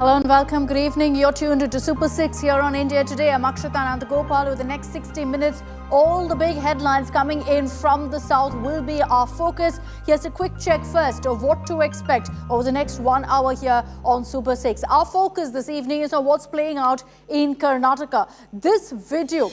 Hello and welcome. Good evening. You're tuned into Super 6 here on India Today. I'm Akshita and Nandagopal. With the next 60 minutes, all the big headlines coming in from the south will be our focus. Here's a quick check first of what to expect over the next 1 hour here on Super 6. Our focus this evening is on what's playing out in Karnataka. This video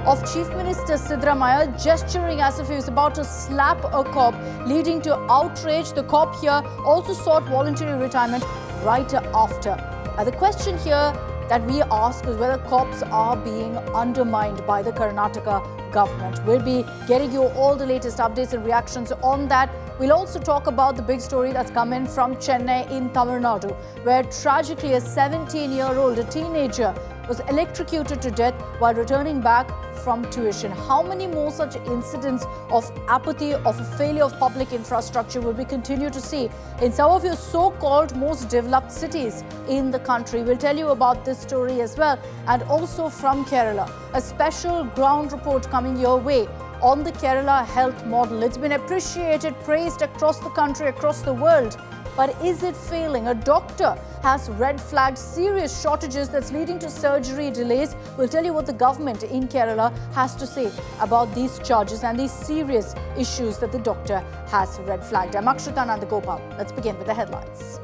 of Chief Minister Siddaramaiah gesturing as if he was about to slap a cop, leading to outrage. The cop here also sought voluntary retirement right after. The question here that we ask is whether cops are being undermined by the Karnataka government. We'll be getting you all the latest updates and reactions on that. We'll also talk about the big story that's come in from Chennai in Tamil Nadu, where tragically a 17-year-old, a teenager, was electrocuted to death while returning back from tuition. How many more such incidents of apathy, of a failure of public infrastructure will we continue to see in some of your so-called most developed cities in the country? We'll tell you about this story as well. And also from Kerala, a special ground report coming your way on the Kerala health model. It's been appreciated, praised across the country, across the world. But is it failing? A doctor has red flagged serious shortages that's leading to surgery delays. We'll tell you what the government in Kerala has to say about these charges and these serious issues that the doctor has red flagged. I'm Akshita Nandagopal. Let's begin with the headlines.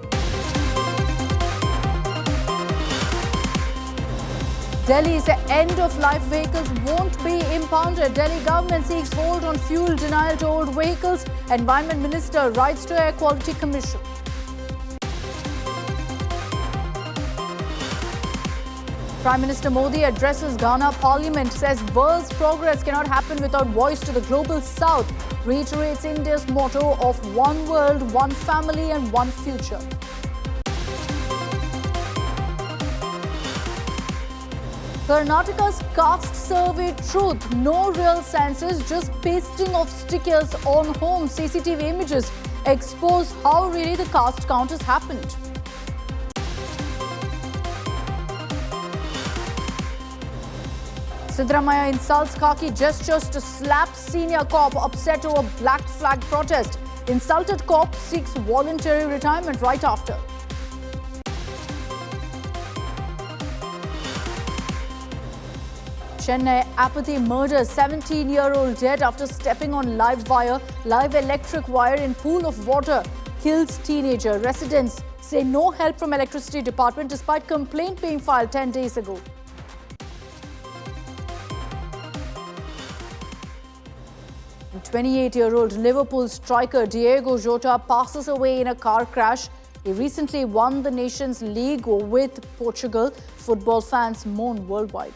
Delhi's end-of-life vehicles won't be impounded. Delhi government seeks hold on fuel denial to old vehicles. Environment Minister writes to Air Quality Commission. Prime Minister Modi addresses Ghana Parliament, says world's progress cannot happen without voice to the global south. Reiterates India's motto of one world, one family and one future. Karnataka's caste survey truth. No real census, just pasting of stickers on homes. CCTV images expose how really the caste count has happened. Siddaramaiah insults khaki gestures to slap senior cop, upset over black flag protest. Insulted cop seeks voluntary retirement right after. Chennai apathy murder, 17-year-old dead after stepping on live electric wire in pool of water, kills teenager. Residents say no help from electricity department despite complaint being filed 10 days ago. 28-year-old Liverpool striker Diogo Jota passes away in a car crash. He recently won the Nations League with Portugal. Football fans mourn worldwide.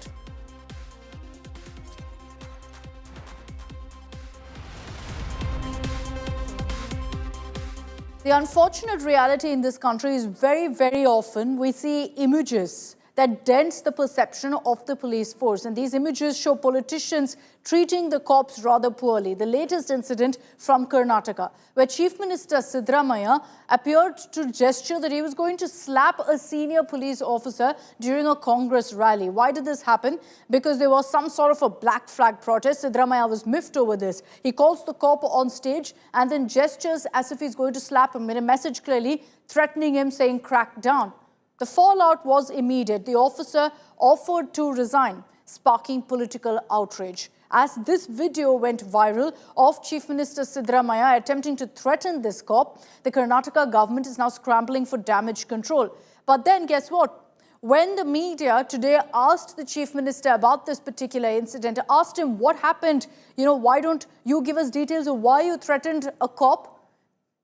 The unfortunate reality in this country is very often we see images that dents the perception of the police force. And these images show politicians treating the cops rather poorly. The latest incident from Karnataka, where Chief Minister Siddaramaiah appeared to gesture that he was going to slap a senior police officer during a Congress rally. Why did this happen? Because there was some sort of a black flag protest. Siddaramaiah was miffed over this. He calls the cop on stage and then gestures as if he's going to slap him in a message clearly threatening him, saying crack down. The fallout was immediate. The officer offered to resign, sparking political outrage. As this video went viral of Chief Minister Siddaramaiah attempting to threaten this cop, the Karnataka government is now scrambling for damage control. But then guess what? When the media today asked the Chief Minister about this particular incident, asked him what happened, why don't you give us details of why you threatened a cop?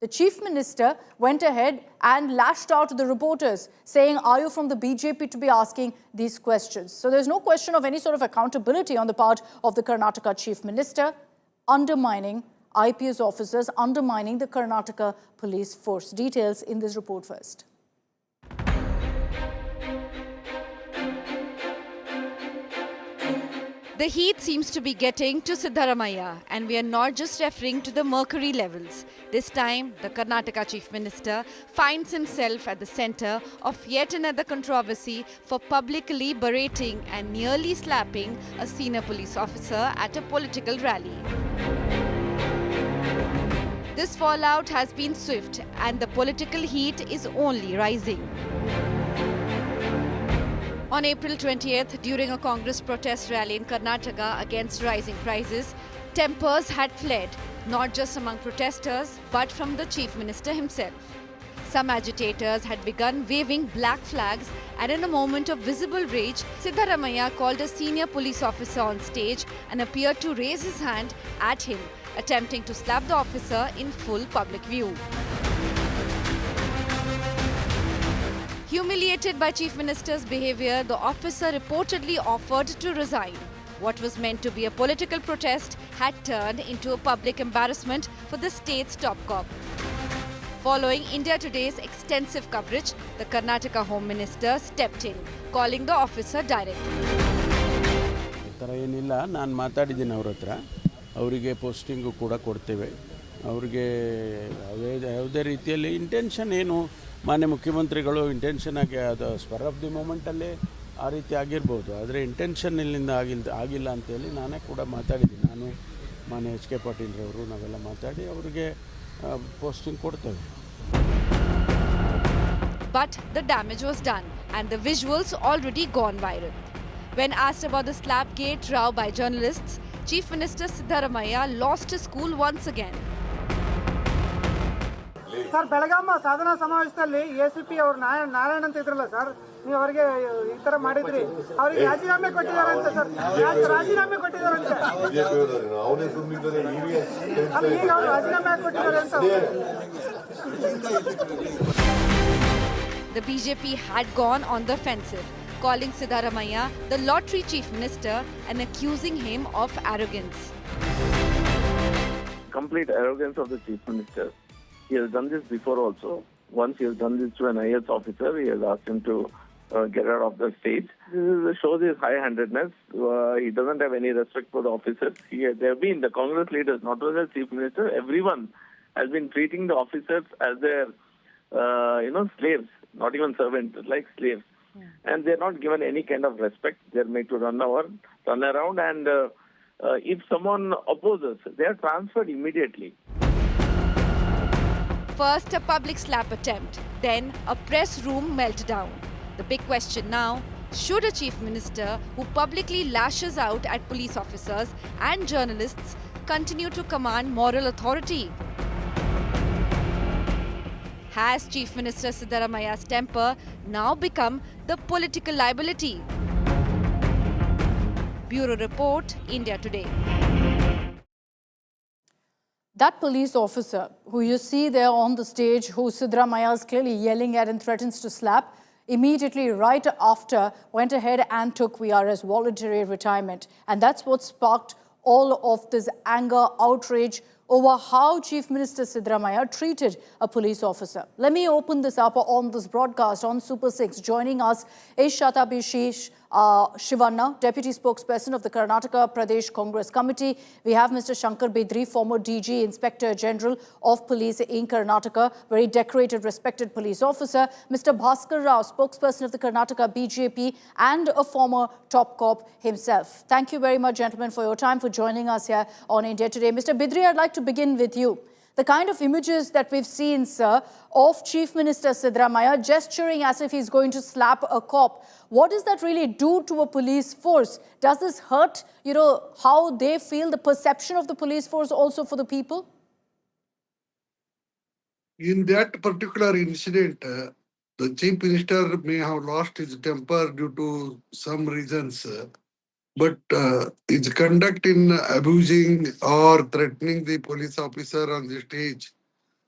The Chief Minister went ahead and lashed out to the reporters, saying, are you from the BJP to be asking these questions? So there's no question of any sort of accountability on the part of the Karnataka Chief Minister, undermining IPS officers, undermining the Karnataka police force. Details in this report first. The heat seems to be getting to Siddaramaiah, and we are not just referring to the mercury levels. This time, the Karnataka Chief Minister finds himself at the center of yet another controversy for publicly berating and nearly slapping a senior police officer at a political rally. This fallout has been swift, and the political heat is only rising. On April 20th, during a Congress protest rally in Karnataka against rising prices, tempers had fled, not just among protesters, but from the Chief Minister himself. Some agitators had begun waving black flags, and in a moment of visible rage, Siddaramaiah called a senior police officer on stage and appeared to raise his hand at him, attempting to slap the officer in full public view. Humiliated by Chief Minister's behavior, the officer reportedly offered to resign. What was meant to be a political protest had turned into a public embarrassment for the state's top cop. Following India Today's extensive coverage, the Karnataka Home Minister stepped in, calling the officer directly. ನಾನು ಮಾತಾಡಿದ್ದೀನಿ ಅವ್ರ ಹತ್ರ ಅವರಿಗೆ posting ಕೂಡ ಕೊಡ್ತೇವೆ ಅವರಿಗೆ ಯಾವುದೇ ರೀತಿಯಲ್ಲಿ ಇಂಟೆನ್ಷನ್ ಏನು ಮಾನ್ಯ ಮುಖ್ಯಮಂತ್ರಿಗಳು ಇಂಟೆನ್ಷನ್ ಆಗಿ ಅದು ಸ್ಪರ್ ಆಫ್ ದಿ ಮೂಮೆಂಟಲ್ಲೇ ಆ ರೀತಿ ಆಗಿರ್ಬೋದು ಆದರೆ ಇಂಟೆನ್ಷನ್ ಇಲ್ಲಿಂದ ಆಗಿಲ್ಲ ಅಂತೇಳಿ ನಾನೇ ಕೂಡ ಮಾತಾಡಿದ್ದೀನಿ ನಾನು ಮಾನ್ಯ ಎಚ್ ಕೆ ಪಾಟೀಲ್ರವರು ನಾವೆಲ್ಲ ಮಾತಾಡಿ ಅವರಿಗೆ ಪೋಸ್ಟಿಂಗ್ ಕೊಡ್ತೇವೆ. But the damage was done and the visuals already gone viral. When asked about the slapgate row by journalists, Chief Minister Siddaramaiah lost his cool once again. Sir Belgaum ಸಾಧನಾ ಸಮಾವೇಶದಲ್ಲಿ ACP ಅವರು ನಾರಾಯಣ ಅಂತ ಇದ್ರಲ್ಲ sir ನೀವು ಅವರಿಗೆ ಈ ತರ ಮಾಡಿದ್ರಿ ಅವರಿಗೆ ರಾಜೀನಾಮೆ ಕೊಟ್ಟಿದ್ದಾರಂತೆ ಸರ್ ರಾಜೀನಾಮೆ ಕೊಟ್ಟಿದ್ದಾರಂತೆ ಈಗ ಅವರು ರಾಜೀನಾಮೆ ಕೊಟ್ಟಿದ್ದಾರೆ ಅಂತ The BJP had gone on the offensive, calling Siddaramaiah the lottery chief minister and accusing him of arrogance. Complete arrogance of the chief minister. He has done this before also. Once he has done this to an IAS officer, he has asked him to get out of the stage. This shows his high-handedness. He doesn't have any respect for the officers. There have been the Congress leaders, not only the chief minister, everyone has been treating the officers as their, slaves, not even servants, like slaves. And they're not given any kind of respect. They're made to run around, and if someone opposes, they are transferred immediately. First a public slap attempt, then a press room meltdown. The big question now, should a chief minister who publicly lashes out at police officers and journalists continue to command moral authority? Has Chief Minister Siddaramaiah's temper now become the political liability? Bureau Report, India Today. That police officer who you see there on the stage, who Siddaramaiah is clearly yelling at and threatens to slap, immediately right after went ahead and took VRS voluntary retirement. And that's what sparked all of this anger, outrage over how Chief Minister Siddaramaiah treated a police officer. Let me open this up on this broadcast on Super 6. Joining us is Shatabishi Shivanna, Deputy Spokesperson of the Karnataka Pradesh Congress Committee. We have Mr. Shankar Bedri, former DG, Inspector General of Police in Karnataka, very decorated, respected police officer. Mr. Bhaskar Rao, Spokesperson of the Karnataka BJP and a former top cop himself. Thank you very much, gentlemen, for your time, for joining us here on India Today. Mr. Bedri, I'd like to begin with you. The kind of images that we've seen, sir, of Chief Minister Siddaramaiah gesturing as if he's going to slap a cop, what does that really do to a police force? Does this hurt, how they feel, the perception of the police force also for the people? In that particular incident, the Chief Minister may have lost his temper due to some reasons. But his conduct in abusing or threatening the police officer on the stage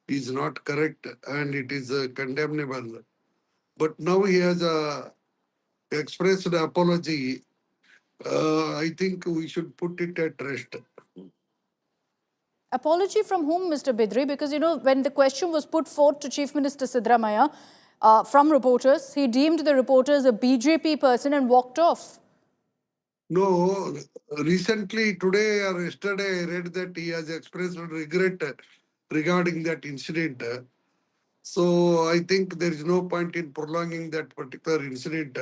is not correct and it is condemnable. But now he has expressed an apology. I think we should put it at rest. Apology from whom, Mr. Bedri? Because, when the question was put forth to Chief Minister Siddaramaiah from reporters, he deemed the reporters a BJP person and walked off. No, recently, today or yesterday, I read that he has expressed regret regarding that incident. So I think there is no point in prolonging that particular incident.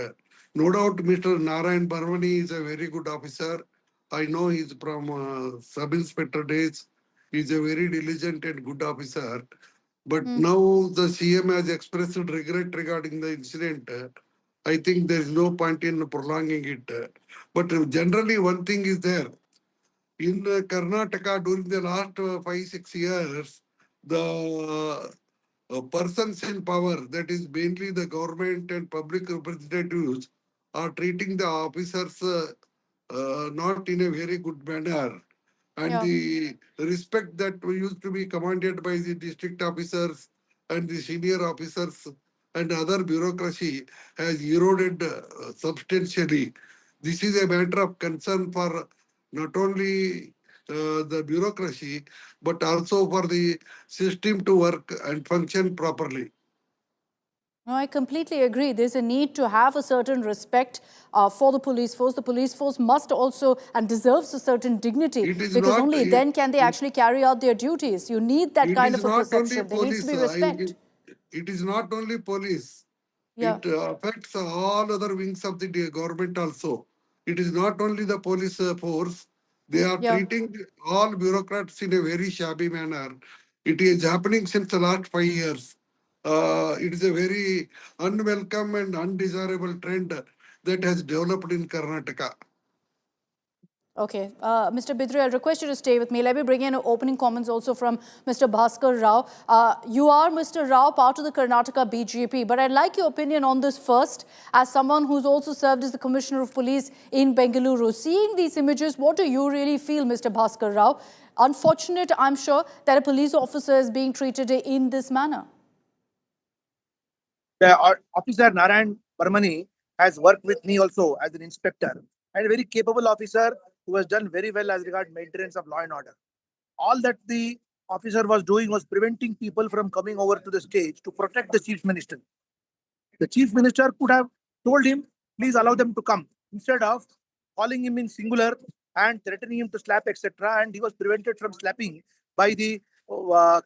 No doubt Mr. Narayan Barmani is a very good officer. I know he's from sub-inspector days. He's a very diligent and good officer. But now the CM has expressed regret regarding the incident. I think there is no point in prolonging it. But generally, one thing is there. In Karnataka, during the last 5-6 years, the persons in power, that is mainly the government and public representatives, are treating the officers not in a very good manner. And Yeah. the respect that used to be commanded by the district officers and the senior officers and other bureaucracy has eroded substantially. This is a matter of concern for not only the bureaucracy, but also for the system to work and function properly. No, I completely agree. There's a need to have a certain respect for the police force. The police force must also and deserves a certain dignity, It is because not. only then can they actually carry out their duties. You need that It kind is of a not only perception. There needs to police. be respect. It is not only police. Yeah. It affects all other wings of the government also. It is not only the police force. They are Yeah. treating all bureaucrats in a very shabby manner. It is happening since the last 5 years. It is a very unwelcome and undesirable trend that has developed in Karnataka. Okay. Mr. Bidri, I'll request you to stay with me. Let me bring in opening comments also from Mr. Bhaskar Rao. You are, Mr. Rao, part of the Karnataka BJP, but I'd like your opinion on this first, as someone who's also served as the Commissioner of Police in Bengaluru. Seeing these images, what do you really feel, Mr. Bhaskar Rao? Unfortunate, I'm sure, that a police officer is being treated in this manner. The officer Narayan Barmani has worked with me also as an inspector, and a very capable officer who has done very well as regards maintenance of law and order. All that the officer was doing was preventing people from coming over to the stage to protect the chief minister. The chief minister could have told him, please allow them to come, instead of calling him in singular and threatening him to slap, etc. And he was prevented from slapping by the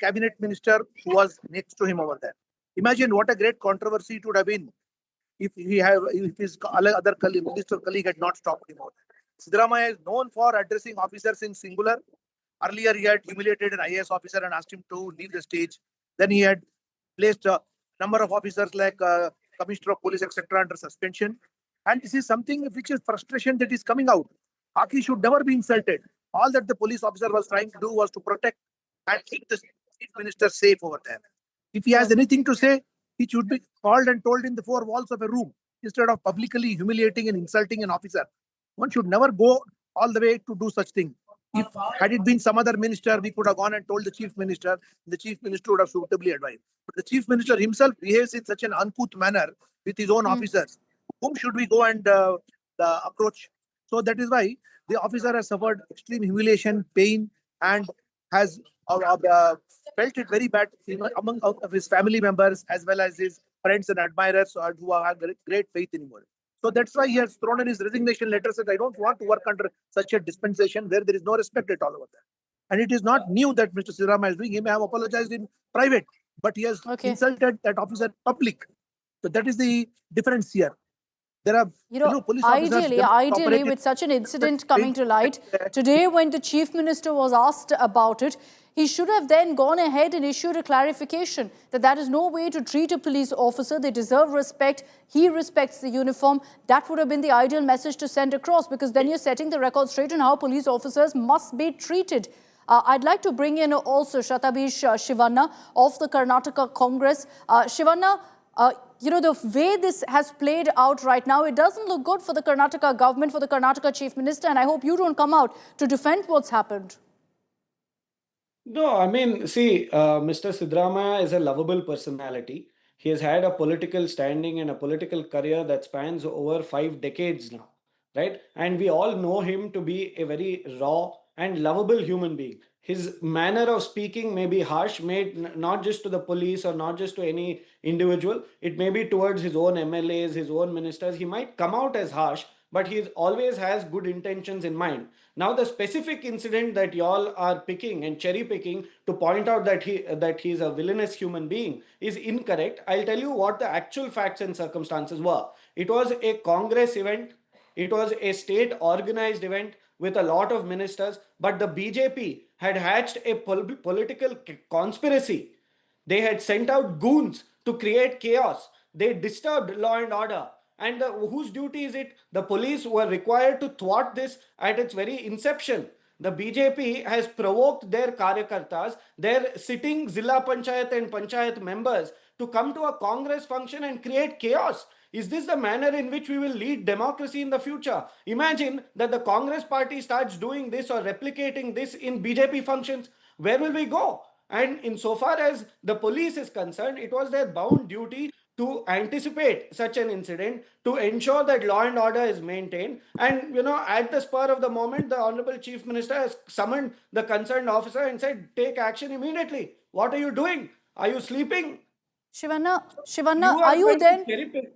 cabinet minister who was next to him over there. Imagine what a great controversy it would have been if his other minister colleague had not stopped him over there. Siddaramaiah is known for addressing officers in singular. Earlier, he had humiliated an IAS officer and asked him to leave the stage. Then he had placed a number of officers like Commissioner of Police, etc., under suspension. And this is something which is frustration that is coming out. Haki should never be insulted. All that the police officer was trying to do was to protect and keep the chief minister safe over there. If he has anything to say, he should be called and told in the four walls of a room instead of publicly humiliating and insulting an officer. One should never go all the way to do such thing. If had it been some other minister, we could have gone and told the chief minister. The chief minister would have suitably advised. But the chief minister himself behaves in such an uncouth manner with his own officers. Whom should we go and approach? So that is why the officer has suffered extreme humiliation, pain, and has felt it very bad among of his family members as well as his friends and admirers who have great faith in him. So that's why he has thrown in his resignation letter, said, I don't want to work under such a dispensation where there is no respect at all over there. And it is not new that Mr. Siddaramaiah is doing. He may have apologized in private, but he has insulted that officer in public. So that is the difference here. There are, police officers ideally, with such an incident coming to light, today when the Chief Minister was asked about it, he should have then gone ahead and issued a clarification that that is no way to treat a police officer. They deserve respect. He respects the uniform. That would have been the ideal message to send across, because then you're setting the record straight on how police officers must be treated. I'd like to bring in also Shatabish Shivanna of the Karnataka Congress. Shivanna, the way this has played out right now, it doesn't look good for the Karnataka government, for the Karnataka Chief Minister, and I hope you don't come out to defend what's happened. No, I mean, see, Mr. Siddaramaiah is a lovable personality. He has had a political standing and a political career that spans over 5 decades now, right? And we all know him to be a very raw and lovable human being. His manner of speaking may be harsh, not just to the police or not just to any individual. It may be towards his own MLAs, his own ministers. He might come out as harsh, but he always has good intentions in mind. Now, the specific incident that y'all are picking and cherry picking to point out that he's a villainous human being is incorrect. I'll tell you what the actual facts and circumstances were. It was a Congress event. It was a state organized event with a lot of ministers, but the BJP had hatched a political conspiracy. They had sent out goons to create chaos. They disturbed law and order. And whose duty is it? The police were required to thwart this at its very inception. The BJP has provoked their karyakartas, their sitting Zilla Panchayat and Panchayat members to come to a Congress function and create chaos. Is this the manner in which we will lead democracy in the future? Imagine that the Congress party starts doing this or replicating this in BJP functions. Where will we go? And insofar as the police is concerned, it was their bound duty to anticipate such an incident, to ensure that law and order is maintained. And, at the spur of the moment, the Honorable Chief Minister has summoned the concerned officer and said, take action immediately. What are you doing? Are you sleeping? Shivanna, You are you going to then? cherry pick.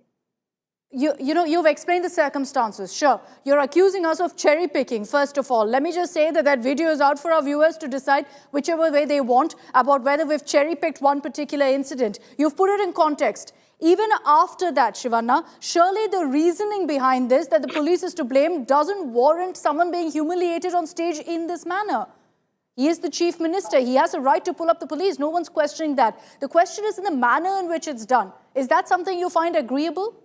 You've explained the circumstances. Sure. You're accusing us of cherry picking, first of all. Let me just say that video is out for our viewers to decide whichever way they want about whether we've cherry picked one particular incident. You've put it in context. Even after that, Shivanna, surely the reasoning behind this, that the police is to blame, doesn't warrant someone being humiliated on stage in this manner. He is the chief minister. He has a right to pull up the police. No one's questioning that. The question is in the manner in which it's done. Is that something you find agreeable?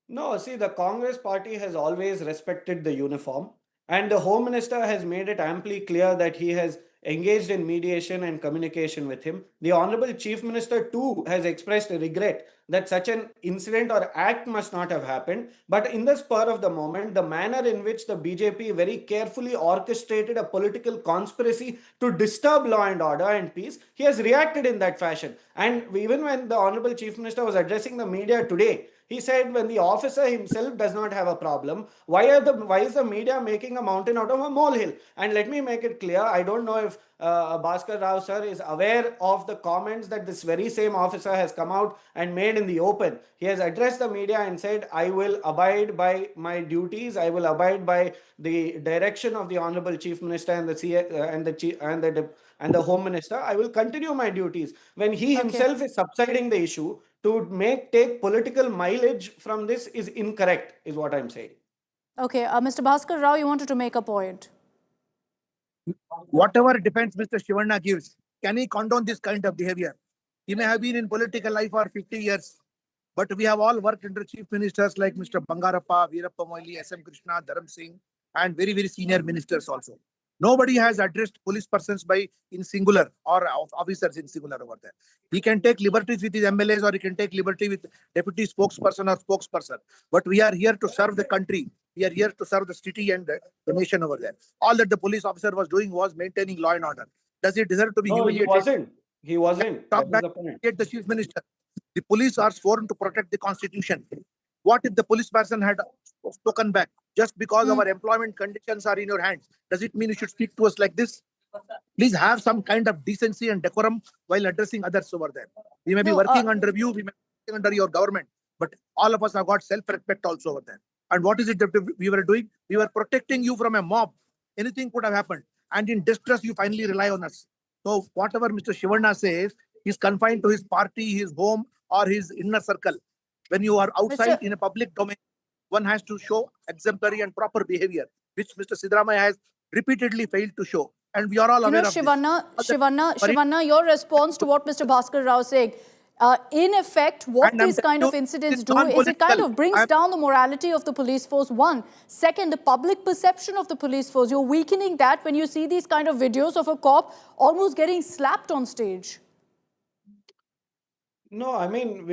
No, see, the Congress party has always respected the uniform, and the Home Minister has made it amply clear that he has engaged in mediation and communication with him. The Honorable Chief Minister, too, has expressed regret that such an incident or act must not have happened. But in the spur of the moment, the manner in which the BJP very carefully orchestrated a political conspiracy to disturb law and order and peace, he has reacted in that fashion. And even when the Honorable Chief Minister was addressing the media today, he said when the officer himself does not have a problem, why is the media making a mountain out of a molehill? And let me make it clear, I don't know if Bhaskar Rao sir is aware of the comments that this very same officer has come out and made in the open. He has addressed the media and said, I will abide by my duties, I will abide by the direction of the Honorable Chief Minister and the Home Minister. I will continue my duties. When he himself is subsiding the issue, to take political mileage from this is incorrect, is what I'm saying. Okay, Mr. Bhaskar Rao, you wanted to make a point. Whatever defense Mr. Shivanna gives, can he condone this kind of behavior? He may have been in political life for 50 years, but we have all worked under chief ministers like Mr. Bangarappa, Veerappa Moily, S.M. Krishna, Dharam Singh, and very, very senior ministers also. Nobody has addressed police persons in singular or officers in singular over there. He can take liberties with his MLAs or he can take liberty with deputy spokesperson or spokesperson. But we are here to serve the country. We are here to serve the city and the nation over there. All that the police officer was doing was maintaining law and order. Does he deserve to be humiliated? He wasn't. Talk back at the chief minister. The police are sworn to protect the constitution. What if the police person had spoken back? Just because our employment conditions are in your hands, does it mean you should speak to us like this? Please have some kind of decency and decorum while addressing others over there. We may be working under you, we may be working under your government, but all of us have got self-respect also over there. And what is it that we were doing? We were protecting you from a mob. Anything could have happened. And in distress, you finally rely on us. So whatever Mr. Shivanna says, he's confined to his party, his home, or his inner circle. When you are outside in a public domain, one has to show exemplary and proper behavior, which Mr. Siddaramaiah has repeatedly failed to show. And we are all aware of Shivanna, your response to what Mr. Bhaskar Rao is saying, in effect, what these kind of incidents do is it kind of brings down the morality of the police force, one. Second, the public perception of the police force. You're weakening that when you see these kind of videos of a cop almost getting slapped on stage. No, I mean,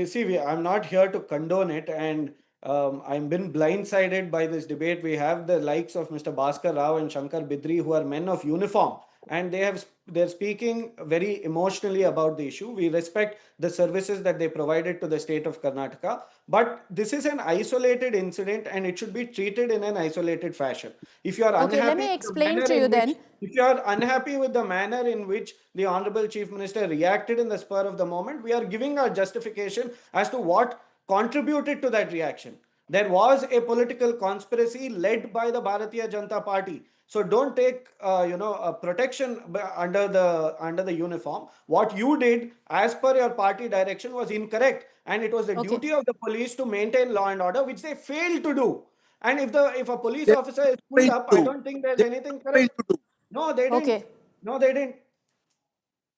I'm not here to condone it, and I've been blindsided by this debate. We have the likes of Mr. Bhaskar Rao and Shankar Bidri, who are men of uniform, and they're speaking very emotionally about the issue. We respect the services that they provided to the state of Karnataka, but this is an isolated incident, and it should be treated in an isolated fashion. If you are unhappy, let me explain to you then. If you are unhappy with the manner in which the Honorable Chief Minister reacted in the spur of the moment, we are giving our justification as to what contributed to that reaction. There was a political conspiracy led by the Bharatiya Janata Party. So don't take a protection under the uniform. What you did as per your party direction was incorrect, and it was the duty of the police to maintain law and order, which they failed to do. And if a police officer is pulled up, I don't think there's anything correct. No, they didn't. No, they didn't.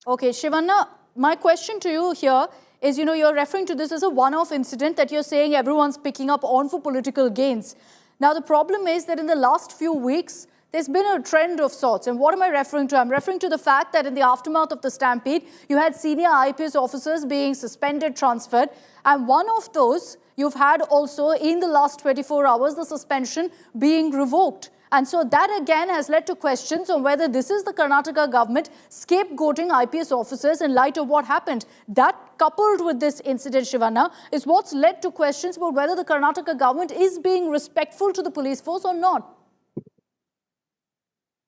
Okay, Shivanna, my question to you here is, you're referring to this as a one-off incident that you're saying everyone's picking up on for political gains. Now, the problem is that in the last few weeks, there's been a trend of sorts. And what am I referring to? I'm referring to the fact that in the aftermath of the stampede, you had senior IPS officers being suspended, transferred. And one of those, you've had also in the last 24 hours, the suspension being revoked. And so that again has led to questions on whether this is the Karnataka government scapegoating IPS officers in light of what happened. That, coupled with this incident, Shivanna, is what's led to questions about whether the Karnataka government is being respectful to the police force or not.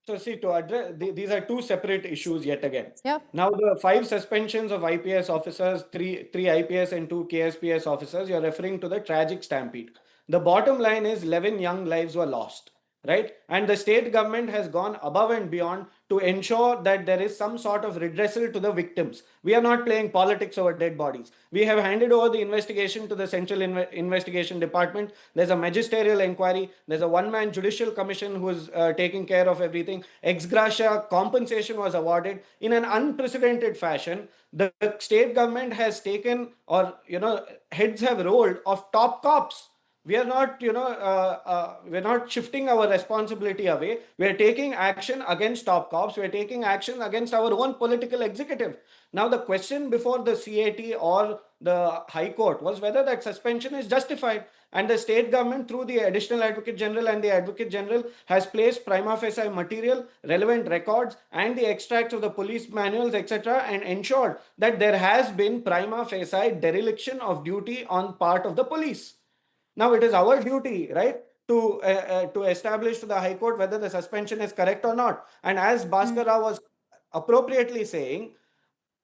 So see, to address, these are two separate issues yet again. Yeah. Now the 5 suspensions of IPS officers, three IPS and 2 KSPS officers, you're referring to the tragic stampede. The bottom line is 11 young lives were lost, right? And the state government has gone above and beyond to ensure that there is some sort of redressal to the victims. We are not playing politics over dead bodies. We have handed over the investigation to the Central Investigation Department. There's a magisterial inquiry. There's a one-man judicial commission who is taking care of everything. Ex gratia compensation was awarded in an unprecedented fashion. The state government has taken, or heads have rolled of top cops. We are not, we're not shifting our responsibility away. We are taking action against top cops. We are taking action against our own political executive. Now, the question before the CAT or the High Court was whether that suspension is justified. And the state government, through the Additional Advocate General and the Advocate General, has placed prima facie material, relevant records, and the extracts of the police manuals, etc., and ensured that there has been prima facie dereliction of duty on part of the police. Now, it is our duty, right, to establish to the High Court whether the suspension is correct or not. And as Bhaskar Rao was appropriately saying,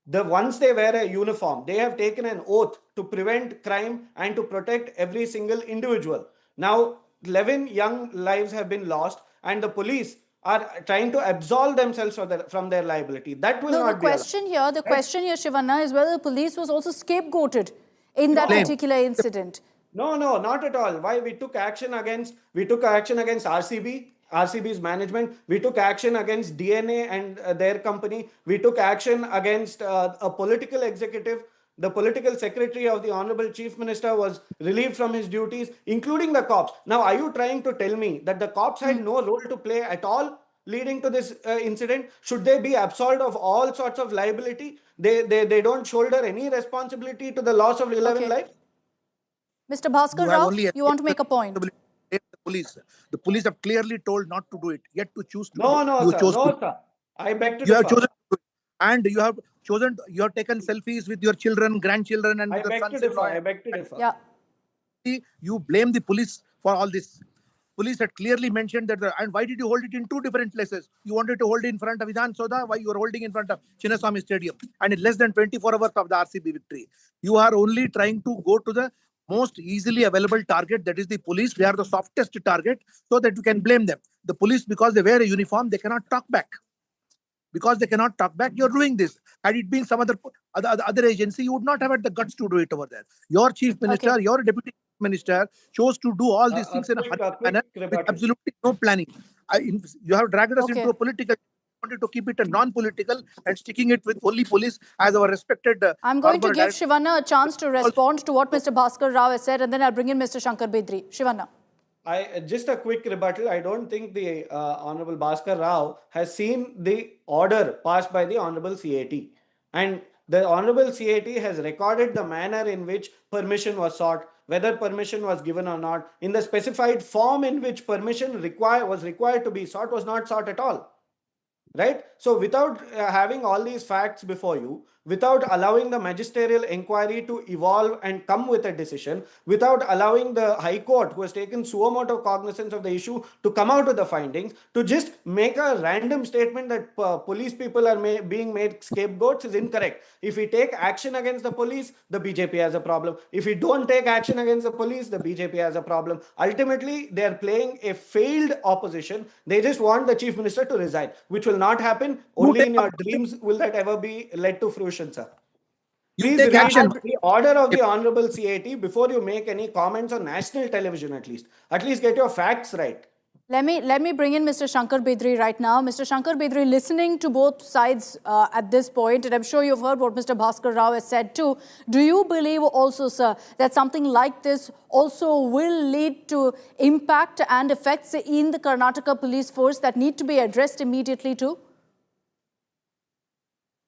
once they wear a uniform, they have taken an oath to prevent crime and to protect every single individual. Now, 11 young lives have been lost, and the police are trying to absolve themselves from their liability. That will not be allowed. The question here, Shivanna, is whether the police was also scapegoated in that particular incident. No, not at all. Why? We took action against RCB, RCB's management. We took action against DNA and their company. We took action against a political executive. The political secretary of the Honorable Chief Minister was relieved from his duties, including the cops. Now, are you trying to tell me that the cops had no role to play at all leading to this incident? Should they be absolved of all sorts of liability? They don't shoulder any responsibility to the loss of 11 lives? Mr. Bhaskar Rao, you want to make a point? The police have clearly told not to do it, yet to choose to. No, sir. I beg to differ. You have chosen to do it. And you have taken selfies with your children, grandchildren, and with your sons. I beg to differ. Yeah. You blame the police for all this. Police had clearly mentioned that. And why did you hold it in 2 different places? You wanted to hold it in front of Vidhan Soda, why you are holding in front of Chinnaswamy Stadium? And in less than 24 hours of the RCB victory, you are only trying to go to the most easily available target, that is the police. They are the softest target, so that you can blame them. The police, because they wear a uniform, they cannot talk back. Because they cannot talk back, you're doing this. Had it been some other agency, you would not have had the guts to do it over there. Your chief minister, your deputy minister chose to do all these things in a hurried manner with absolutely no planning. You have dragged us into a political. Wanted to keep it a non-political and sticking it with only police as our respected. I'm going to give Shivanna a chance to respond to what Mr. Bhaskar Rao has said, and then I'll bring in Mr. Shankar Bedri. Shivanna. Just a quick rebuttal. I don't think the Honorable Bhaskar Rao has seen the order passed by the Honorable CAT. And the Honorable CAT has recorded the manner in which permission was sought, whether permission was given or not. In the specified form in which permission was required to be sought was not sought at all. Right? So without having all these facts before you, without allowing the magisterial inquiry to evolve and come with a decision, without allowing the High Court, who has taken suo motu cognizance of the issue, to come out with the findings, to just make a random statement that police people are being made scapegoats is incorrect. If we take action against the police, the BJP has a problem. If we don't take action against the police, the BJP has a problem. Ultimately, they are playing a failed opposition. They just want the Chief Minister to resign, which will not happen. Only in your dreams will that ever be led to fruition, sir. Please take action. The order of the Honorable CAT before you make any comments on national television, at least. At least get your facts right. Let me bring in Mr. Shankar Bedri right now. Mr. Shankar Bedri, listening to both sides at this point, and I'm sure you've heard what Mr. Bhaskar Rao has said too. Do you believe also, sir, that something like this also will lead to impact and effects in the Karnataka police force that need to be addressed immediately too?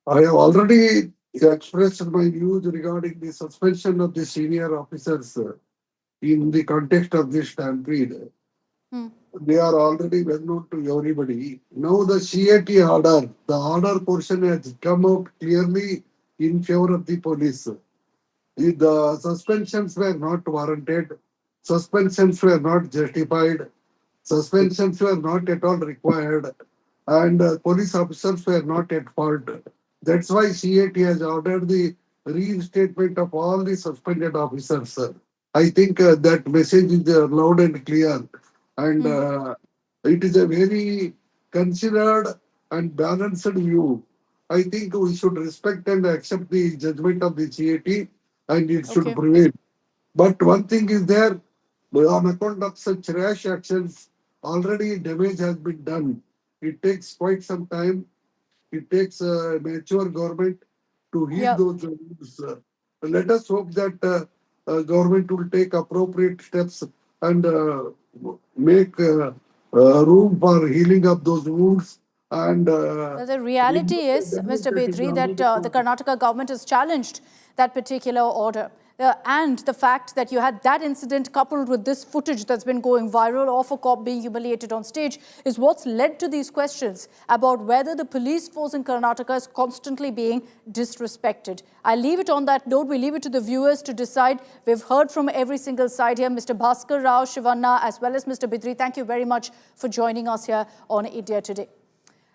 I have already expressed my views regarding the suspension of the senior officers in the context of this stampede. They are already well known to everybody. Now the CAT order, the order portion has come out clearly in favor of the police. If the suspensions were not warranted, suspensions were not justified, suspensions were not at all required, and police officers were not at fault. That's why CAT has ordered the reinstatement of all the suspended officers. I think that message is loud and clear, and it is a very considered and balanced view. I think we should respect and accept the judgment of the CAT, and it should prevail. But one thing is there, on account of such rash actions, already damage has been done. It takes quite some time. It takes a mature government to heed those rules. Let us hope that government will take appropriate steps and make room for healing of those wounds. And the reality is, Mr. Bedri, that the Karnataka government has challenged that particular order. And the fact that you had that incident coupled with this footage that's been going viral of a cop being humiliated on stage is what's led to these questions about whether the police force in Karnataka is constantly being disrespected. I leave it on that note. We leave it to the viewers to decide. We've heard from every single side here. Mr. Bhaskar Rao, Shivanna, as well as Mr. Bedri, thank you very much for joining us here on India Today.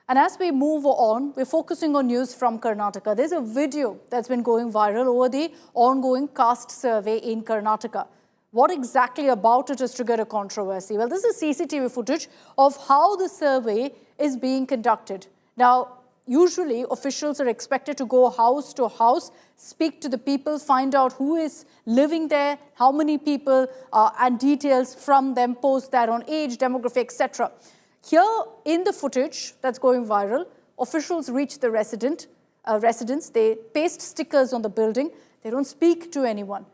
And as we move on, we're focusing on news from Karnataka. There's a video that's been going viral over the ongoing caste survey in Karnataka. What exactly about it has triggered a controversy? Well, this is CCTV footage of how the survey is being conducted. Now, usually officials are expected to go house to house, speak to the people, find out who is living there, how many people, and details from them, post that on age, demographic, etc. Here in the footage that's going viral, officials reach the residence. They paste stickers on the building. They don't speak to anyone.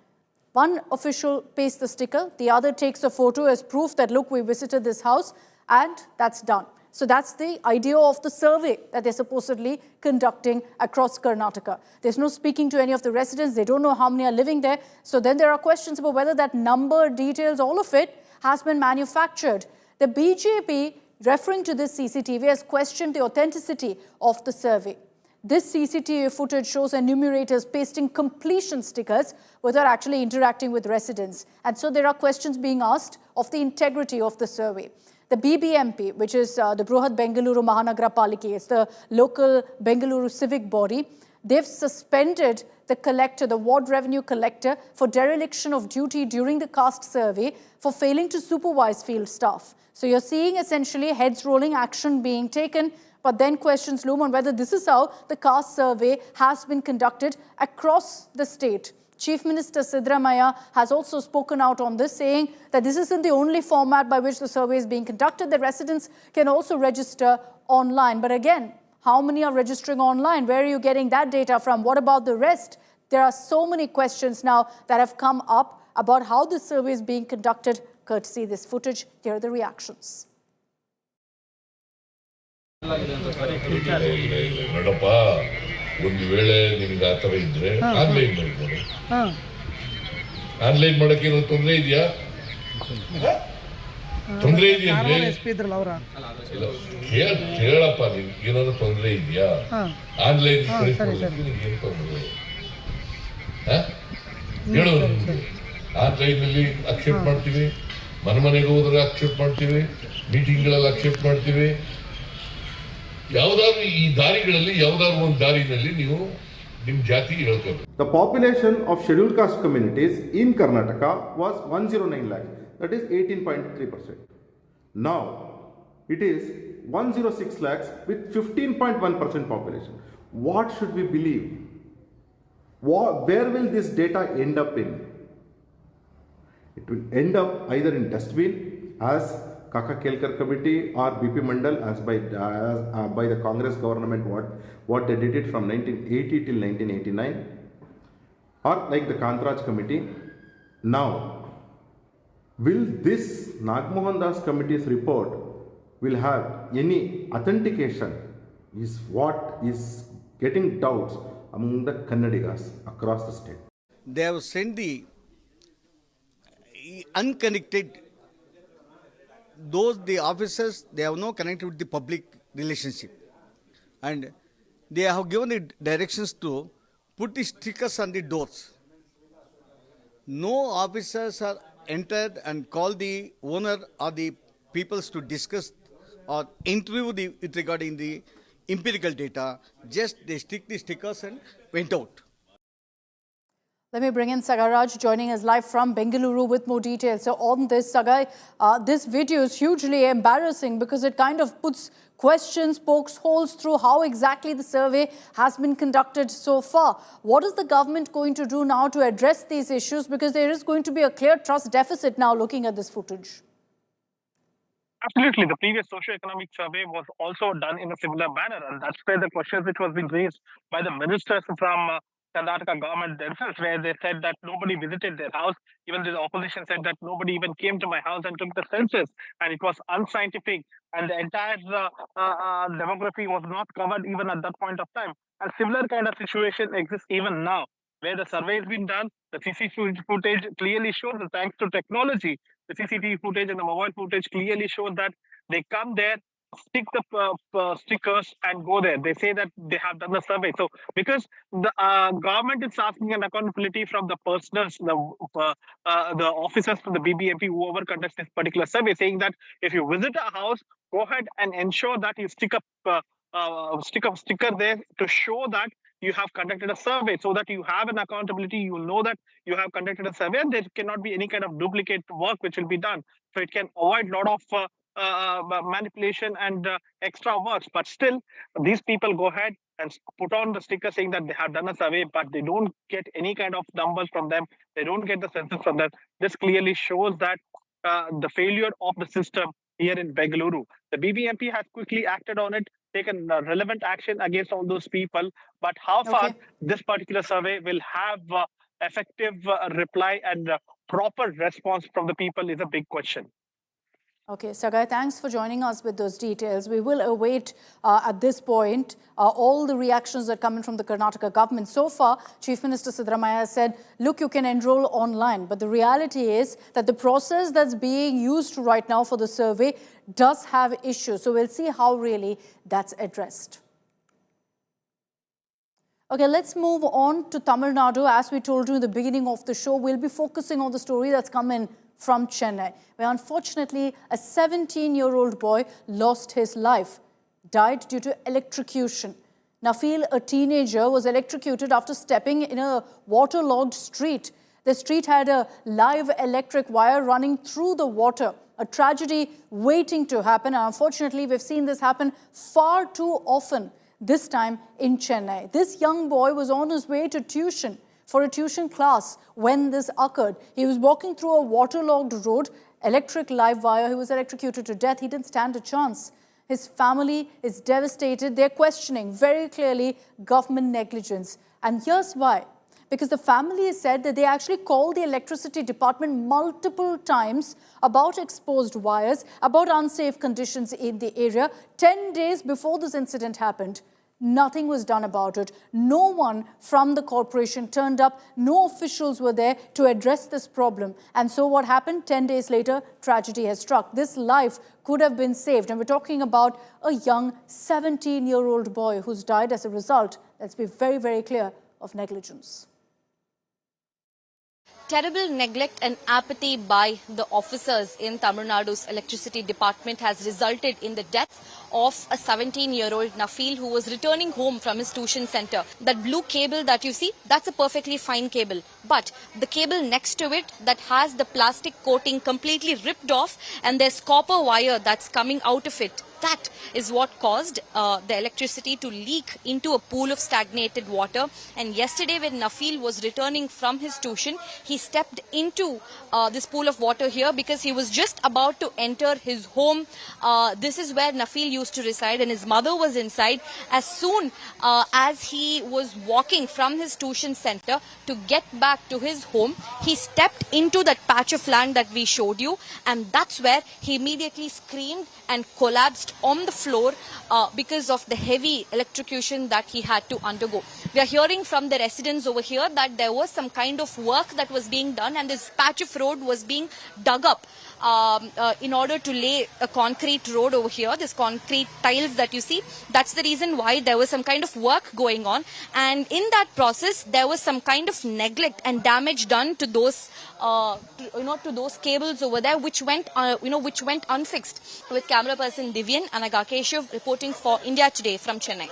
One official pastes the sticker. The other takes a photo as proof that, look, we visited this house, and that's done. So that's the idea of the survey that they're supposedly conducting across Karnataka. There's no speaking to any of the residents. They don't know how many are living there. So then there are questions about whether that number, details, all of it has been manufactured. The BJP, referring to this CCTV, has questioned the authenticity of the survey. This CCTV footage shows enumerators pasting completion stickers without actually interacting with residents. And so there are questions being asked of the integrity of the survey. The BBMP, which is the Bruhat Bengaluru Mahanagra Palike, it's the local Bengaluru civic body, they've suspended the collector, the ward revenue collector, for dereliction of duty during the caste survey for failing to supervise field staff. So you're seeing essentially heads rolling, action being taken, but then questions loom on whether this is how the caste survey has been conducted across the state. Chief Minister Siddaramaiah has also spoken out on this, saying that this isn't the only format by which the survey is being conducted. The residents can also register online. But again, how many are registering online? Where are you getting that data from? What about the rest? There are so many questions now that have come up about how this survey is being conducted. Courtesy this footage, here are the reactions. ನೋಡಪ್ಪ ಒಂದು ವೇಳೆ ನಿಮ್ಗೆ ಆ ಥರ ಇದ್ರೆ online ಮಾಡ್ಬೋದು. Online ಮಾಡಕ್ಕೆ ಏನೋ ತೊಂದರೆ ಇದೆಯಾ? ತೊಂದರೆ ಇದೆಯಾ? ಕೇಳಪ್ಪ, ನಿಮ್ಗೆ ಏನಾದ್ರು ತೊಂದರೆ ಇದೆಯಾ? ಆನ್ಲೈನ್ ಏನು ತೊಂದರೆ ಹೇಳು. ಆನ್ಲೈನ್ ನಲ್ಲಿ ಅಕ್ಸೆಪ್ಟ್ ಮಾಡ್ತೀವಿ, ಮನೆಗೆ ಹೋದ್ರೆ ಅಕ್ಸೆಪ್ಟ್ ಮಾಡ್ತೀವಿ, ಮೀಟಿಂಗ್ಗಳಲ್ಲಿ ಅಕ್ಸೆಪ್ಟ್ ಮಾಡ್ತೀವಿ. ಯಾವ್ದಾದ್ರು ಈ ದಾರಿಗಳಲ್ಲಿ ಯಾವ್ದಾದ್ರು ಒಂದು ದಾರಿನಲ್ಲಿ ನೀವು ನಿಮ್ಮ ಜಾತಿ ಹೇಳ್ಕೋಬೇಕು. The population of scheduled caste communities in Karnataka was 109 lakh, that is 18.3%. Now it is 106 lakhs with 15.1% population. What should we believe? Where will this data end up in? It will end up either in dustbin, as Kaka Kelkar committee or BP Mandal as by the Congress government what they did it from 1980 till 1989, or like the Kantraj committee. Now, will this Nagmohan Das committee's report will have any authentication is what is getting doubts among the Kannadigas across the state. They have sent the unconnected, the officers, they have no connected with the public relationship. And they have given the directions to put the stickers on the doors. No officers are entered and called the owner or the peoples to discuss or interview regarding the empirical data. Just they stick the stickers and went out. Let me bring in Sagaraj joining us live from Bengaluru with more details. So on this, Sagai, this video is hugely embarrassing because it kind of puts questions, pokes holes through how exactly the survey has been conducted so far. What is the government going to do now to address these issues? Because there is going to be a clear trust deficit now looking at this footage. Absolutely. The previous socio-economic survey was also done in a similar manner, and that's where the questions which was being raised by the ministers from Karnataka government themselves, where they said that nobody visited their house. Even the opposition said that nobody even came to my house and took the census, and it was unscientific, and the entire demography was not covered even at that point of time. A similar kind of situation exists even now, where the survey has been done. The CCTV footage clearly shows that thanks to technology, the CCTV footage and the mobile footage clearly shows that they come there, stick the stickers and go there. They say that they have done the survey. So because the government is asking an accountability from the personals, the officers from the BBMP, whoever conducts this particular survey, saying that if you visit a house, go ahead and ensure that you stick a sticker there to show that you have conducted a survey, so that you have an accountability. You know that you have conducted a survey, and there cannot be any kind of duplicate work which will be done. So it can avoid a lot of manipulation and extra works. But still, these people go ahead and put on the sticker saying that they have done a survey, but they don't get any kind of numbers from them. They don't get the census from them. This clearly shows that the failure of the system here in Bengaluru. The BBMP has quickly acted on it, taken relevant action against all those people. But how far this particular survey will have effective reply and proper response from the people is a big question. Okay, Sagai, thanks for joining us with those details. We will await at this point all the reactions that come in from the Karnataka government. So far, Chief Minister Siddaramaiah said, look, you can enroll online. But the reality is that the process that's being used right now for the survey does have issues. So we'll see how really that's addressed. Okay, let's move on to Tamil Nadu. As we told you in the beginning of the show, we'll be focusing on the story that's come in from Chennai, where unfortunately a 17-year-old boy lost his life, died due to electrocution. Nafeel, a teenager, was electrocuted after stepping in a waterlogged street. The street had a live electric wire running through the water, a tragedy waiting to happen. And unfortunately, we've seen this happen far too often, this time in Chennai. This young boy was on his way to tuition for a tuition class when this occurred. He was walking through a waterlogged road, electric live wire. He was electrocuted to death. He didn't stand a chance. His family is devastated. They're questioning very clearly government negligence. And here's why. Because the family has said that they actually called the electricity department multiple times about exposed wires, about unsafe conditions in the area. 10 days before this incident happened, nothing was done about it. No one from the corporation turned up. No officials were there to address this problem. And so what happened? 10 days later, tragedy has struck. This life could have been saved. And we're talking about a young 17-year-old boy who's died as a result, let's be very, very clear, of negligence. Terrible neglect and apathy by the officers in Tamil Nadu's electricity department has resulted in the death of a 17-year-old Nafeel who was returning home from his tuition center. That blue cable that you see, that's a perfectly fine cable. But the cable next to it that has the plastic coating completely ripped off, and there's copper wire that's coming out of it. That is what caused the electricity to leak into a pool of stagnated water. And yesterday when Nafeel was returning from his tuition, he stepped into this pool of water here because he was just about to enter his home. This is where Nafeel used to reside and his mother was inside. As soon as he was walking from his tuition center to get back to his home, he stepped into that patch of land that we showed you, and that's where he immediately screamed and collapsed on the floor because of the heavy electrocution that he had to undergo. We are hearing from the residents over here that there was some kind of work that was being done, and this patch of road was being dug up in order to lay a concrete road over here. This concrete tiles that you see, that's the reason why there was some kind of work going on, and in that process there was some kind of neglect and damage done to those to those cables over there, which went unfixed. With camera person Divyan and Keshav reporting for India Today from Chennai.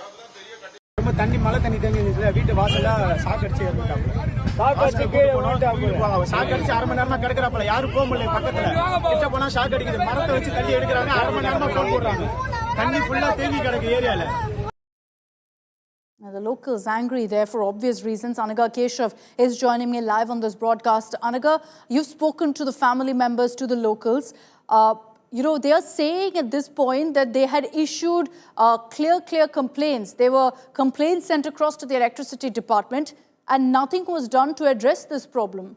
The locals angry there for obvious reasons. Anaga Keshav is joining me live on this broadcast. Anaga, you've spoken to the family members, to the locals. They are saying at this point that they had issued clear complaints. There were complaints sent across to the electricity department and nothing was done to address this problem.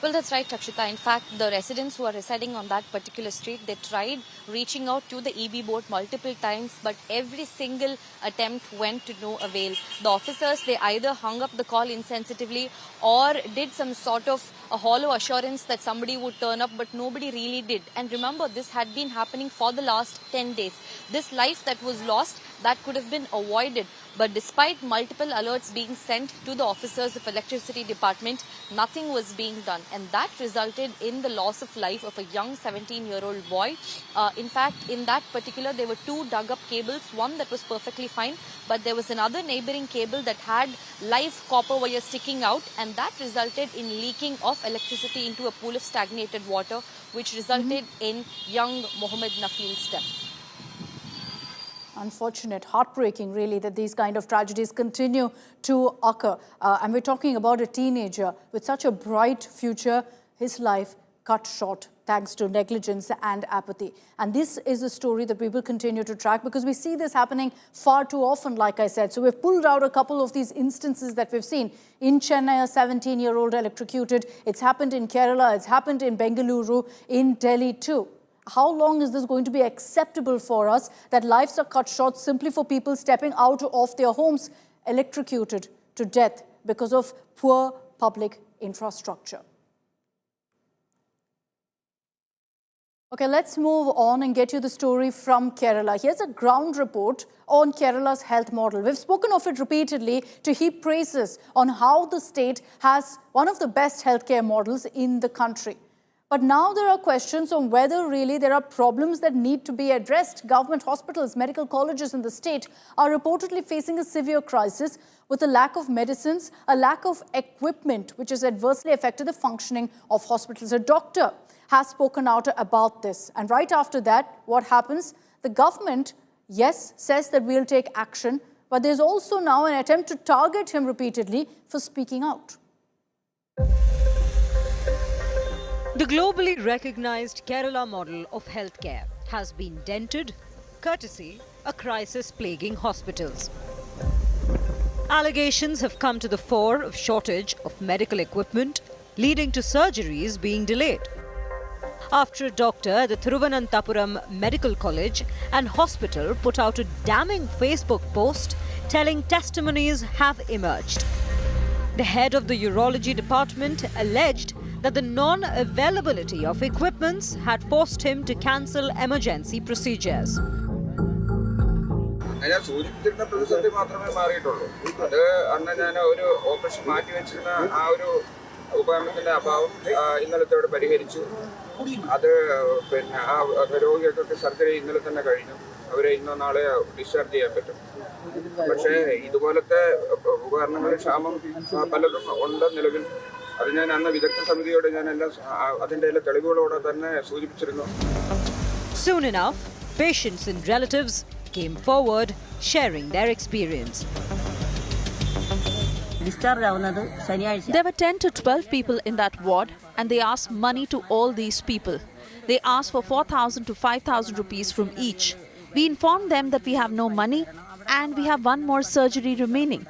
Well, that's right, Akshita. In fact, the residents who are residing on that particular street, they tried reaching out to the EB board multiple times, but every single attempt went to no avail. The officers, they either hung up the call insensitively or did some sort of a hollow assurance that somebody would turn up, but nobody really did. And remember, this had been happening for the last 10 days. This life that was lost, that could have been avoided. But despite multiple alerts being sent to the officers of electricity department, nothing was being done. And that resulted in the loss of life of a young 17-year-old boy. In fact, in that particular, there were two dug up cables, one that was perfectly fine, but there was another neighboring cable that had live copper wire sticking out, and that resulted in leaking of electricity into a pool of stagnated water, which resulted in young Mohammed Nafeel's death. Unfortunate, heartbreaking really that these kind of tragedies continue to occur. And we're talking about a teenager with such a bright future, his life cut short thanks to negligence and apathy. And this is a story that we will continue to track because we see this happening far too often, like I said. So we've pulled out a couple of these instances that we've seen. In Chennai, a 17-year-old electrocuted. It's happened in Kerala. It's happened in Bengaluru, in Delhi too. How long is this going to be acceptable for us that lives are cut short simply for people stepping out of their homes electrocuted to death because of poor public infrastructure? Okay, let's move on and get you the story from Kerala. Here's a ground report on Kerala's health model. We've spoken of it repeatedly to heap praises on how the state has one of the best healthcare models in the country. But now there are questions on whether really there are problems that need to be addressed. Government hospitals, medical colleges in the state are reportedly facing a severe crisis with a lack of medicines, a lack of equipment, which has adversely affected the functioning of hospitals. A doctor has spoken out about this. And right after that, what happens? The government, yes, says that we'll take action, but there's also now an attempt to target him repeatedly for speaking out. The globally recognized Kerala model of healthcare has been dented, courtesy a crisis plaguing hospitals. Allegations have come to the fore of shortage of medical equipment, leading to surgeries being delayed. After a doctor at the Thiruvananthapuram Medical College and Hospital put out a damning Facebook post telling testimonies have emerged. The head of the urology department alleged that the non-availability of equipments had forced him to cancel emergency procedures. അത് പിന്നെ ആ രോഗികൾക്കൊക്കെ surgery ഇന്നലെ തന്നെ കഴിഞ്ഞു. അവരെ ഇന്നോ നാളെ discharge ചെയ്യാൻ പറ്റും. പക്ഷേ ഇതുപോലത്തെ ഉപകരണങ്ങളുടെ ക്ഷാമം പലതും ഉണ്ട് നിലവിൽ. അത് ഞാൻ അന്ന് വിദഗ്ധ സമിതിയോട് ഞാൻ എല്ലാം അതിൻ്റെ എല്ലാ തെളിവുകളോടെ തന്നെ സൂചിപ്പിച്ചിരുന്നു. Soon enough, patients and relatives came forward, sharing their experience. There were 10 to 12 people in that ward and they asked money to all these people. They asked for 4,000 to 5,000 rupees from each. We informed them that we have no money and we have one more surgery remaining.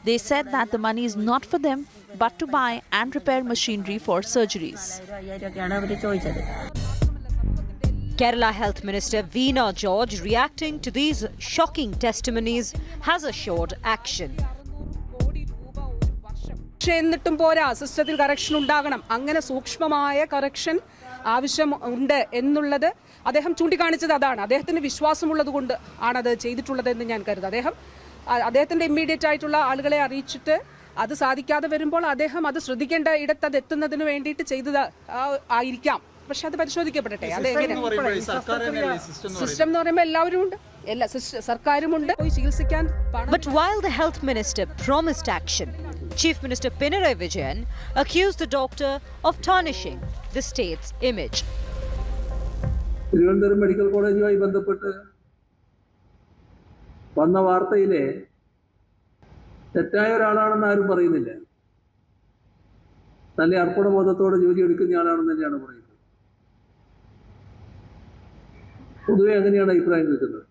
They said that the money is not for them but to buy and repair machinery for surgeries. Kerala Health Minister Veena George, reacting to these shocking testimonies, has assured action. എന്നിട്ടും പോരാ, സിസ്റ്റത്തിൽ correction ഉണ്ടാകണം. അങ്ങനെ സൂക്ഷ്മമായ correction ആവശ്യം ഉണ്ട് എന്നുള്ളത് അദ്ദേഹം ചൂണ്ടിക്കാണിച്ചത് അതാണ്. അദ്ദേഹത്തിന് വിശ്വാസമുള്ളത് കൊണ്ട് ആണത് ചെയ്തിട്ടുള്ളതെന്ന് ഞാൻ കരുതുന്നു. അദ്ദേഹത്തിന്റെ ഇമ്മീഡിയറ്റ് ആയിട്ടുള്ള ആളുകളെ അറിയിച്ചിട്ട് അത് സാധിക്കാതെ വരുമ്പോൾ അദ്ദേഹം അത് ശ്രദ്ധിക്കേണ്ട ഇടത്ത് അത് എത്തുന്നതിന് വേണ്ടിയിട്ട് ചെയ്തത് ആയിരിക്കാം. പക്ഷെ അത് പരിശോധിക്കപ്പെടട്ടെ. സിസ്റ്റം എന്ന് പറയുമ്പോൾ എല്ലാവരും ഉണ്ട്, എല്ലാ സർക്കാരുമുണ്ട്, പോയി ചികിത്സിക്കാൻ. But while the health minister promised action, Chief Minister Pinarayi Vijayan accused the doctor of tarnishing the state's image. Thiruvananthapuram medical കോളേജുമായി ബന്ധപ്പെട്ട് വന്ന വാർത്തയിലെ തെറ്റായ ഒരാളാണെന്ന് ആരും പറയുന്നില്ല. നല്ല അർപ്പണബോധത്തോടെ ജോലി എടുക്കുന്ന ആളാണെന്ന് തന്നെയാണ് പറയുന്നത്. പൊതുവെ അങ്ങനെയാണ് അഭിപ്രായം കേൾക്കുന്നത്.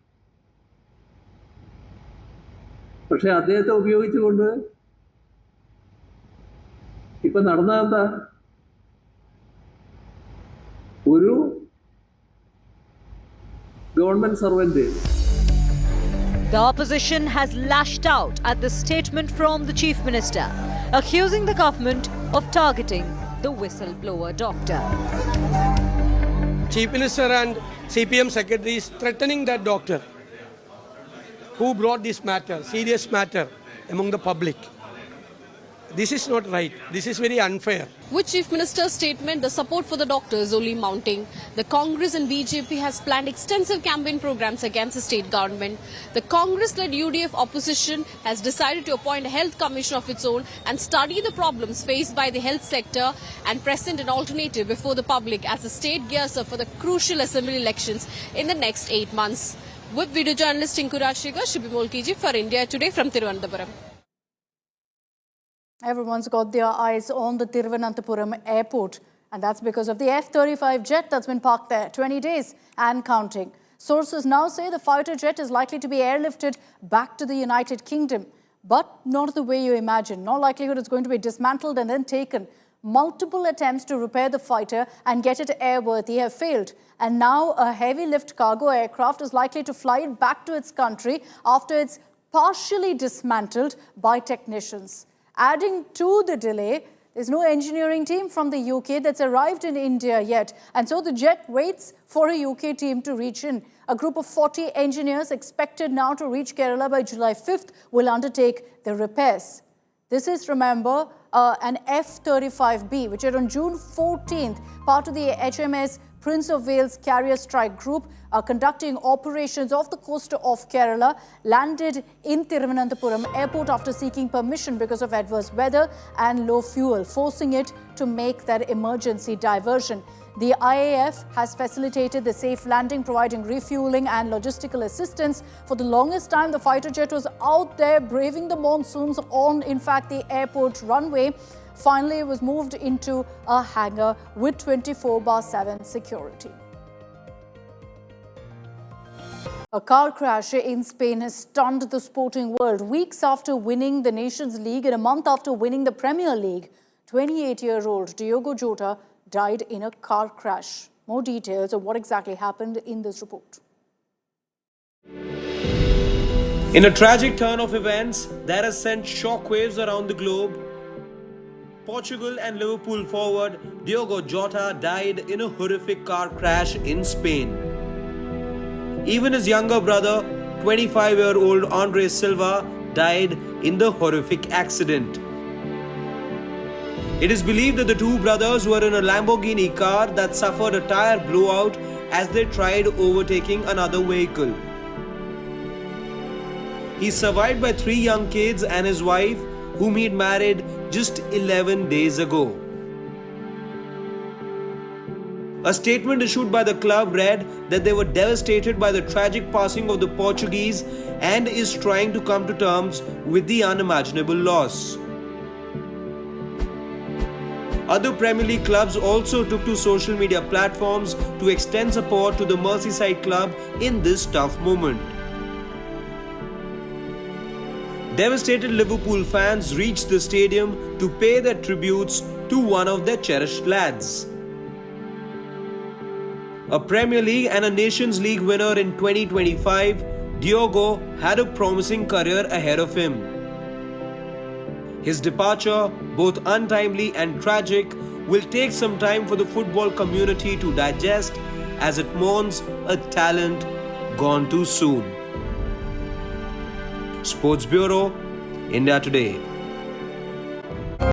പക്ഷെ അദ്ദേഹത്തെ ഉപയോഗിച്ചുകൊണ്ട് ഇപ്പൊ നടന്നതെന്താ? ഒരു government servant. The opposition has lashed out at the statement from the Chief Minister, accusing the government of targeting the whistleblower doctor. Chief Minister and CPM Secretary is threatening that doctor who brought this matter, serious matter, among the public. This is not right. This is very unfair. With Chief Minister's statement, the support for the doctor is only mounting. The Congress and BJP has planned extensive campaign programs against the state government. The Congress-led UDF opposition has decided to appoint a health commission of its own and study the problems faced by the health sector and present an alternative before the public as the state gears up for the crucial assembly elections in the next 8 months. With video journalist Tinku Rajshekar, Shibi Molkiji for India Today from Thiruvananthapuram. Everyone's got their eyes on the Thiruvananthapuram airport, and that's because of the F-35 jet that's been parked there 20 days and counting. Sources now say the fighter jet is likely to be airlifted back to the United Kingdom, but not the way you imagine. No likelihood it's going to be dismantled and then taken. Multiple attempts to repair the fighter and get it airworthy have failed, and now a heavy lift cargo aircraft is likely to fly it back to its country after it's partially dismantled by technicians. Adding to the delay, there's no engineering team from the UK that's arrived in India yet. And so the jet waits for a UK team to reach in. A group of 40 engineers expected now to reach Kerala by July 5th will undertake the repairs. This is, remember, an F-35B, which on June 14th, part of the HMS Prince of Wales Carrier Strike Group conducting operations off the coast of Kerala, landed in Thiruvananthapuram airport after seeking permission because of adverse weather and low fuel, forcing it to make that emergency diversion. The IAF has facilitated the safe landing, providing refueling and logistical assistance. For the longest time, the fighter jet was out there braving the monsoons on, in fact, the airport runway. Finally, it was moved into a hangar with 24/7 security. A car crash in Spain has stunned the sporting world. Weeks after winning the Nations League and a month after winning the Premier League, 28-year-old Diogo Jota died in a car crash. More details of what exactly happened in this report. In a tragic turn of events that has sent shockwaves around the globe, Portugal and Liverpool forward Diogo Jota died in a horrific car crash in Spain. Even his younger brother, 25-year-old Andre Silva, died in the horrific accident. It is believed that the two brothers were in a Lamborghini car that suffered a tire blowout as they tried overtaking another vehicle. He is survived by 3 young kids and his wife, whom he had married just 11 days ago. A statement issued by the club read that they were devastated by the tragic passing of the Portuguese and is trying to come to terms with the unimaginable loss. Other Premier League clubs also took to social media platforms to extend support to the Merseyside club in this tough moment. Devastated Liverpool fans reached the stadium to pay their tributes to one of their cherished lads. A Premier League and a Nations League winner in 2025, Diogo had a promising career ahead of him. His departure, both untimely and tragic, will take some time for the football community to digest as it mourns a talent gone too soon. Sports Bureau, India Today.